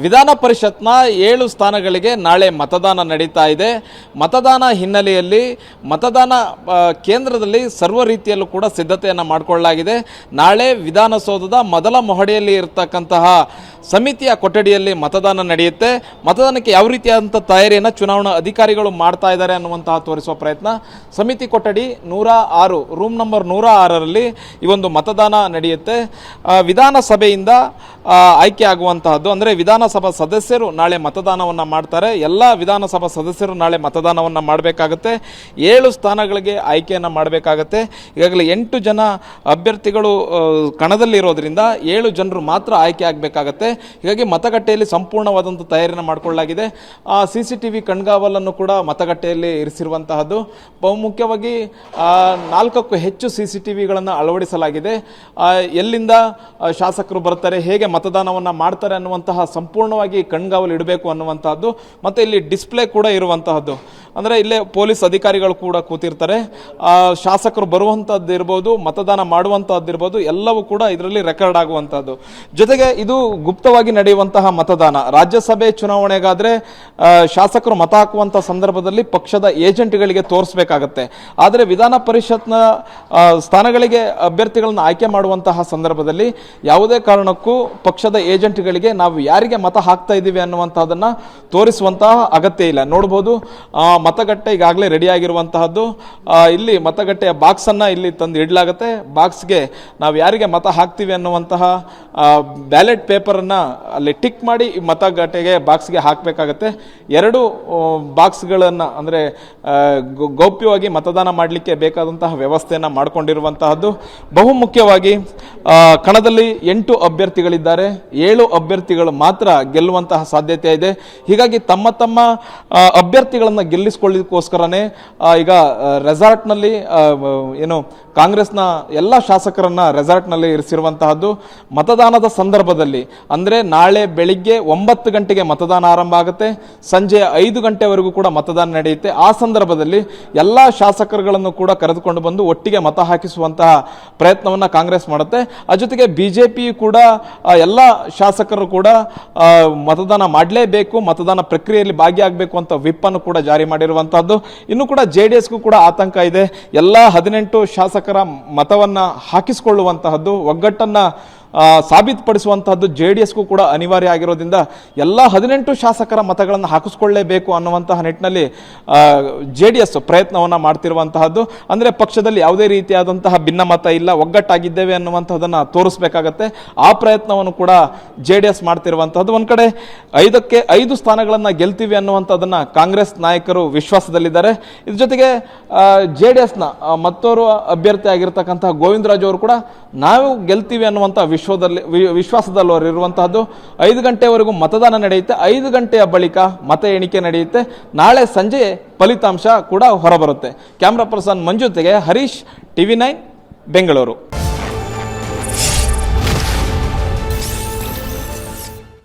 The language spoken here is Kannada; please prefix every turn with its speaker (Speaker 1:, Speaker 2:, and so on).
Speaker 1: ವಿಧಾನ ಪರಿಷತ್ನ 7 ಸ್ಥಾನಗಳಿಗೆ ನಾಳೆ ಮತದಾನ ನಡೀತಾ ಇದೆ. ಮತದಾನ ಹಿನ್ನೆಲೆಯಲ್ಲಿ ಮತದಾನ ಕೇಂದ್ರದಲ್ಲಿ ಸರ್ವ ರೀತಿಯಲ್ಲೂ ಕೂಡ ಸಿದ್ಧತೆಯನ್ನು ಮಾಡಿಕೊಳ್ಳಲಾಗಿದೆ. ನಾಳೆ ವಿಧಾನಸೌಧದ ಮೊದಲ ಮಹಡಿಯಲ್ಲಿ ಇರತಕ್ಕಂತಹ ಸಮಿತಿಯ ಕೊಠಡಿಯಲ್ಲಿ ಮತದಾನ ನಡೆಯುತ್ತೆ. ಮತದಾನಕ್ಕೆ ಯಾವ ರೀತಿಯಾದಂಥ ತಯಾರಿಯನ್ನು ಚುನಾವಣಾ ಅಧಿಕಾರಿಗಳು ಮಾಡ್ತಾ ಇದ್ದಾರೆ ಅನ್ನುವಂತಹ ತೋರಿಸುವ ಪ್ರಯತ್ನ. ಸಮಿತಿ ಕೊಠಡಿ 106 ರೂಮ್ ನಂಬರ್ 106ರಲ್ಲಿ ಈ ಒಂದು ಮತದಾನ ನಡೆಯುತ್ತೆ. ವಿಧಾನಸಭೆಯಿಂದ ಆಯ್ಕೆ ಆಗುವಂತಹದ್ದು ಅಂದರೆ ವಿಧಾನಸಭಾ ಸದಸ್ಯರು ನಾಳೆ ಮತದಾನವನ್ನು ಮಾಡ್ತಾರೆ. ಎಲ್ಲ ವಿಧಾನಸಭಾ ಸದಸ್ಯರು ನಾಳೆ ಮತದಾನವನ್ನು ಮಾಡಬೇಕಾಗತ್ತೆ. 7 ಸ್ಥಾನಗಳಿಗೆ ಆಯ್ಕೆಯನ್ನು ಮಾಡಬೇಕಾಗತ್ತೆ. ಈಗಾಗಲೇ 8 ಜನ ಅಭ್ಯರ್ಥಿಗಳು ಕಣದಲ್ಲಿರೋದ್ರಿಂದ 7 ಜನರು ಮಾತ್ರ ಆಯ್ಕೆ ಆಗಬೇಕಾಗತ್ತೆ. ಹೀಗಾಗಿ ಮತಗಟ್ಟೆಯಲ್ಲಿ ಸಂಪೂರ್ಣವಾದಂಥ ತಯಾರಿಯನ್ನು ಮಾಡಿಕೊಳ್ಳಲಾಗಿದೆ. CCTV ಕಣ್ಗಾವಲನ್ನು ಕೂಡ ಮತಗಟ್ಟೆಯಲ್ಲಿ ಇರಿಸಿರುವಂತಹದ್ದು. ಬಹುಮುಖ್ಯವಾಗಿ 4ಕ್ಕೂ ಹೆಚ್ಚು CCTVಗಳನ್ನು ಅಳವಡಿಸಲಾಗಿದೆ. ಎಲ್ಲಿಂದ ಶಾಸಕರು ಬರ್ತಾರೆ, ಹೇಗೆ ಮತದಾನವನ್ನು ಮಾಡ್ತಾರೆ ಅನ್ನುವಂತಹ ಸಂಪೂರ್ಣವಾಗಿ ಕಣ್ಗಾವಲು ಇಡಬೇಕು ಅನ್ನುವಂತಹದ್ದು. ಮತ್ತು ಇಲ್ಲಿ ಡಿಸ್ಪ್ಲೇ ಕೂಡ ಇರುವಂತಹದ್ದು. ಅಂದರೆ ಇಲ್ಲೇ ಪೊಲೀಸ್ ಅಧಿಕಾರಿಗಳು ಕೂಡ ಕೂತಿರ್ತಾರೆ. ಶಾಸಕರು ಬರುವಂಥದ್ದು ಇರ್ಬೋದು, ಮತದಾನ ಮಾಡುವಂಥದ್ದು ಇರ್ಬೋದು, ಎಲ್ಲವೂ ಕೂಡ ಇದರಲ್ಲಿ ರೆಕಾರ್ಡ್ ಆಗುವಂಥದ್ದು. ಜೊತೆಗೆ ಇದು ಗುಪ್ತವಾಗಿ ನಡೆಯುವಂತಹ ಮತದಾನ. ರಾಜ್ಯಸಭೆ ಚುನಾವಣೆಗಾದರೆ ಶಾಸಕರು ಮತ ಹಾಕುವಂಥ ಸಂದರ್ಭದಲ್ಲಿ ಪಕ್ಷದ ಏಜೆಂಟ್ಗಳಿಗೆ ತೋರಿಸಬೇಕಾಗತ್ತೆ. ಆದರೆ ವಿಧಾನ ಪರಿಷತ್ನ ಸ್ಥಾನಗಳಿಗೆ ಅಭ್ಯರ್ಥಿಗಳನ್ನು ಆಯ್ಕೆ ಮಾಡುವಂತಹ ಸಂದರ್ಭದಲ್ಲಿ ಯಾವುದೇ ಕಾರಣಕ್ಕೂ ಪಕ್ಷದ ಏಜೆಂಟ್ಗಳಿಗೆ ನಾವು ಯಾರಿಗೆ ಮತ ಹಾಕ್ತಾ ಇದ್ದೀವಿ ಅನ್ನುವಂಥದ್ದನ್ನು ತೋರಿಸುವಂತಹ ಅಗತ್ಯ ಇಲ್ಲ. ನೋಡ್ಬೋದು ಮತಗಟ್ಟೆ ಈಗಾಗಲೇ ರೆಡಿ ಆಗಿರುವಂತಹದ್ದು. ಇಲ್ಲಿ ಮತಗಟ್ಟೆಯ ಬಾಕ್ಸನ್ನು ಇಲ್ಲಿ ತಂದು ಇಡಲಾಗುತ್ತೆ. ಬಾಕ್ಸ್ಗೆ ನಾವು ಯಾರಿಗೆ ಮತ ಹಾಕ್ತೀವಿ ಅನ್ನುವಂತಹ ಬ್ಯಾಲೆಟ್ ಪೇಪರನ್ನು ಅಲ್ಲಿ ಟಿಕ್ ಮಾಡಿ ಈ ಮತಗಟ್ಟೆಗೆ ಬಾಕ್ಸ್ಗೆ ಹಾಕಬೇಕಾಗತ್ತೆ. 2 ಬಾಕ್ಸ್ಗಳನ್ನು ಅಂದರೆ ಗೌಪ್ಯವಾಗಿ ಮತದಾನ ಮಾಡಲಿಕ್ಕೆ ಬೇಕಾದಂತಹ ವ್ಯವಸ್ಥೆಯನ್ನು ಮಾಡಿಕೊಂಡಿರುವಂತಹದ್ದು. ಬಹುಮುಖ್ಯವಾಗಿ ಕಣದಲ್ಲಿ 8 ಅಭ್ಯರ್ಥಿಗಳಿದ್ದಾರೆ. 7 ಅಭ್ಯರ್ಥಿಗಳು ಮಾತ್ರ ಗೆಲ್ಲುವಂತಹ ಸಾಧ್ಯತೆ ಇದೆ. ಹೀಗಾಗಿ ತಮ್ಮ ಅಭ್ಯರ್ಥಿಗಳನ್ನು ಗೆಲ್ಲಿಸಿಕೊಳ್ಳಿಕ್ಕೋಸ್ಕರನೇ ಈಗ ರೆಸಾರ್ಟ್ನಲ್ಲಿ ಏನು ಕಾಂಗ್ರೆಸ್ನ ಎಲ್ಲ ಶಾಸಕರನ್ನ ರೆಸಾರ್ಟ್ನಲ್ಲಿ ಇರಿಸಿರುವಂತಹದ್ದು. ಮತದಾನದ ಸಂದರ್ಭದಲ್ಲಿ ಅಂದರೆ ನಾಳೆ ಬೆಳಿಗ್ಗೆ 9 ಗಂಟೆಗೆ ಮತದಾನ ಆರಂಭ ಆಗುತ್ತೆ. ಸಂಜೆ 5 ಗಂಟೆವರೆಗೂ ಕೂಡ ಮತದಾನ ನಡೆಯುತ್ತೆ. ಆ ಸಂದರ್ಭದಲ್ಲಿ ಎಲ್ಲ ಶಾಸಕರುಗಳನ್ನು ಕೂಡ ಕರೆದುಕೊಂಡು ಬಂದು ಒಟ್ಟಿಗೆ ಮತ ಹಾಕಿಸುವಂತಹ ಪ್ರಯತ್ನವನ್ನು ಕಾಂಗ್ರೆಸ್ ಮಾಡುತ್ತೆ. ಜೊತೆಗೆ ಬಿಜೆಪಿ ಕೂಡ ಎಲ್ಲ ಶಾಸಕರು ಕೂಡ ಮತದಾನ ಮಾಡಲೇಬೇಕು, ಮತದಾನ ಪ್ರಕ್ರಿಯೆಯಲ್ಲಿ ಭಾಗಿಯಾಗಬೇಕು ಅಂತ ವಿಪ್ ಅನ್ನು ಕೂಡ ಜಾರಿ ಮಾಡಿರುವಂತಹದ್ದು. ಇನ್ನು ಕೂಡ JDSಗೂ ಕೂಡ ಆತಂಕ ಇದೆ. ಎಲ್ಲ 18 ಶಾಸಕರ ಮತವನ್ನ ಹಾಕಿಸಿಕೊಳ್ಳುವಂತಹದ್ದು, ಒಗ್ಗಟ್ಟನ್ನ ಸಾಬೀತುಪಡಿಸುವಂತಹದ್ದು JDSಗೂ ಕೂಡ ಅನಿವಾರ್ಯ ಆಗಿರೋದ್ರಿಂದ ಎಲ್ಲ 18 ಶಾಸಕರ ಮತಗಳನ್ನು ಹಾಕಿಸ್ಕೊಳ್ಳೇಬೇಕು ಅನ್ನುವಂತಹ ನಿಟ್ಟಿನಲ್ಲಿ JDS ಪ್ರಯತ್ನವನ್ನು ಮಾಡ್ತಿರುವಂತಹದ್ದು. ಅಂದರೆ ಪಕ್ಷದಲ್ಲಿ ಯಾವುದೇ ರೀತಿಯಾದಂತಹ ಭಿನ್ನಮತ ಇಲ್ಲ, ಒಗ್ಗಟ್ಟಾಗಿದ್ದೇವೆ ಅನ್ನುವಂಥದ್ದನ್ನು ತೋರಿಸಬೇಕಾಗತ್ತೆ. ಆ ಪ್ರಯತ್ನವನ್ನು ಕೂಡ JDS ಮಾಡ್ತಿರುವಂತಹದ್ದು. ಒಂದು ಕಡೆ 5ಕ್ಕೆ 5 ಸ್ಥಾನಗಳನ್ನು ಗೆಲ್ತೀವಿ ಅನ್ನುವಂಥದ್ದನ್ನು ಕಾಂಗ್ರೆಸ್ ನಾಯಕರು ವಿಶ್ವಾಸದಲ್ಲಿದ್ದಾರೆ. ಇದ್ರ ಜೊತೆಗೆ JDSನ ಮತ್ತೋರ್ವ ಅಭ್ಯರ್ಥಿ ಆಗಿರ್ತಕ್ಕಂತಹ ಗೋವಿಂದರಾಜ್ ಅವರು ಕೂಡ ನಾವು ಗೆಲ್ತೀವಿ ಅನ್ನುವಂಥ ವಿಶ್ವಾಸದಲ್ಲಿ ಅವರು ಇರುವಂತಹದ್ದು. 5 ಗಂಟೆವರೆಗೂ ಮತದಾನ ನಡೆಯುತ್ತೆ. 5 ಗಂಟೆಯ ಬಳಿಕ ಮತ ಎಣಿಕೆ ನಡೆಯುತ್ತೆ. ನಾಳೆ ಸಂಜೆ ಫಲಿತಾಂಶ ಕೂಡ ಹೊರಬರುತ್ತೆ. ಕ್ಯಾಮ್ರಾ ಪರ್ಸನ್ ಮಂಜು ಜೊತೆಗೆ ಹರೀಶ್, TV9 ಬೆಂಗಳೂರು.